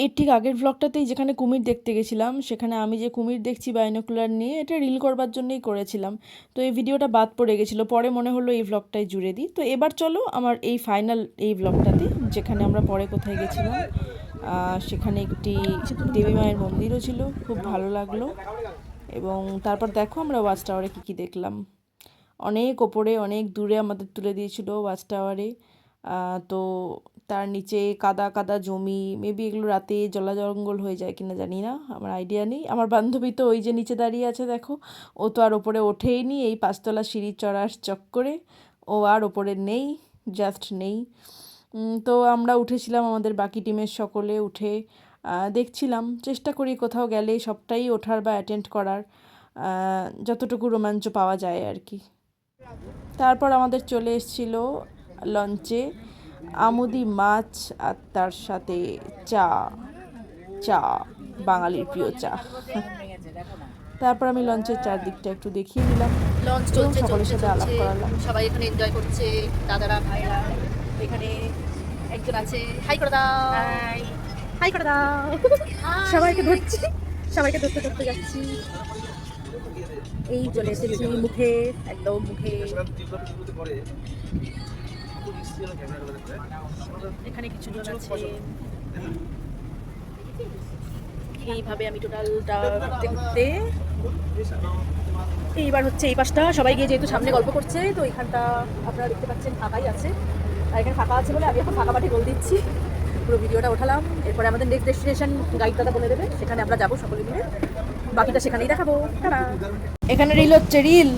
এর ঠিক আগের ভ্লগটাতেই যেখানে কুমির দেখতে গেছিলাম, সেখানে আমি যে কুমির দেখছি বাইনোকুলার নিয়ে, এটা রিল করবার জন্যই করেছিলাম। তো এই ভিডিওটা বাদ পড়ে গেছিলো, পরে মনে হলো এই ভ্লগটাই জুড়ে দিই। তো এবার চলো আমার এই ফাইনাল এই ভ্লগটাতে, যেখানে আমরা পরে কোথায় গেছিলাম। সেখানে একটি দেবী মায়ের মন্দিরও ছিল, খুব ভালো লাগলো। এবং তারপর দেখো আমরা ওয়াচ টাওয়ারে কী কী দেখলাম। অনেক ওপরে অনেক দূরে আমাদের তুলে দিয়েছিল ওয়াচ টাওয়ারে। তো তার নিচে কাদা কাদা জমি, মেবি এগুলো রাতে জলাজঙ্গল হয়ে যায় কিনা জানি না, আমার আইডিয়া নেই। আমার বান্ধবী তো ওই যে নিচে দাঁড়িয়ে আছে দেখো, ও তো আর ওপরে ওঠেই নি এই 5তলা সিঁড়ি চড়ার চক্করে, ও আর ওপরে নেই, জাস্ট নেই। তো আমরা উঠেছিলাম, আমাদের বাকি টিমের সকলে উঠে দেখছিলাম। চেষ্টা করি কোথাও গেলে সবটাই ওঠার বা অ্যাটেন্ড করার, যতটুকু রোমাঞ্চ পাওয়া যায় আর কি। তারপর আমাদের চলে এসেছিল লঞ্চে আমুদি মাছ আর তার সাথে চা, চা বাঙালির প্রিয় চা। তারপর আমি লঞ্চের চারদিকটা একটু দেখিয়ে দিলাম, লঞ্চ চলছে সকলের সাথে আলাপ করালাম। সবাই এখানে এনজয় করছে, দাদারা ভাইরা। এখানে একজন আছে, হাই করে দাও, হাই করে দাও। সবাইকে ধরছি, সবাইকে ধরতে ধরতে যাচ্ছি। এই চলে এসেছি মুখে, একদম মুখে। এখানে কিছু জন আছে। এইভাবে আমি টোটালটা ঘুরতে ঘুরতে এইবার হচ্ছে এই পাশটা, সবাই গিয়ে যেহেতু সামনে গল্প করছে, তো এইখানটা আপনারা দেখতে পাচ্ছেন ফাঁকাই আছে। আর এখানে ফাঁকা আছে বলে আমি এখন ফাঁকা মাঠে গোল দিচ্ছি। পুরো ভিডিওটা ওঠালাম, এরপরে আমাদের নেক্সট ডেস্টিনেশন গাইড দাদা বলে দেবে, সেখানে আমরা যাবো সকলে মিলে, বাকিটা সেখানেই দেখাবো। এখানে রিল হচ্ছে, রিল।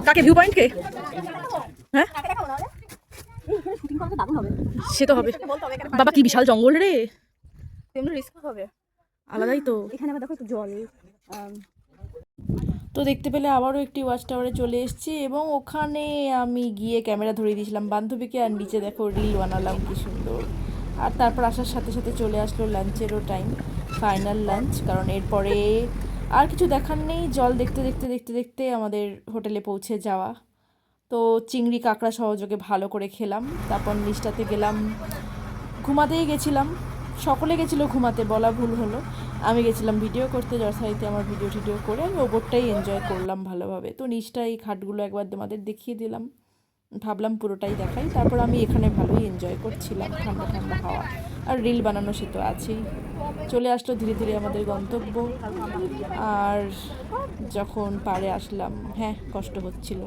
কাকে ভিউ পয়েন্ট কে? হ্যাঁ সে তো হবে। বাবা কি বিশাল জঙ্গল রে, তেমনি রিস্ক হবে, আলাদাই তো। এখানে আবার দেখো একটু জল। তো দেখতে পেলে আবারও একটি ওয়াচ টাওয়ারে চলে এসেছি, এবং ওখানে আমি গিয়ে ক্যামেরা ধরিয়ে দিয়েছিলাম বান্ধবীকে, আর নিচে দেখো রিল বানালাম কি সুন্দর। আর তারপর আসার সাথে সাথে চলে আসলো লাঞ্চেরও টাইম, ফাইনাল লাঞ্চ, কারণ এরপরে আর কিছু দেখার নেই। জল দেখতে দেখতে দেখতে দেখতে আমাদের হোটেলে পৌঁছে যাওয়া। তো চিংড়ি কাঁকড়া সহযোগে ভালো করে খেলাম, তারপর নিচটাতে গেলাম, ঘুমাতেই গেছিলাম। সকলে গেছিলো ঘুমাতে, বলা ভুল হলো। আমি গেছিলাম ভিডিও করতে, যথারীতি আমার ভিডিও টিডিও করে আমি ওপরটাই এনজয় করলাম ভালোভাবে। তো নিচটা এই খাটগুলো একবার তোমাদের দেখিয়ে দিলাম, ভাবলাম পুরোটাই দেখাই। তারপর আমি এখানে ভালোই এনজয় করছিলাম, ঠান্ডা ঠান্ডা হাওয়া আর রিল বানানো, সে তো আছেই। চলে আসলো ধীরে ধীরে আমাদের গন্তব্য। আর যখন পাড়ে আসলাম, হ্যাঁ কষ্ট হচ্ছিল।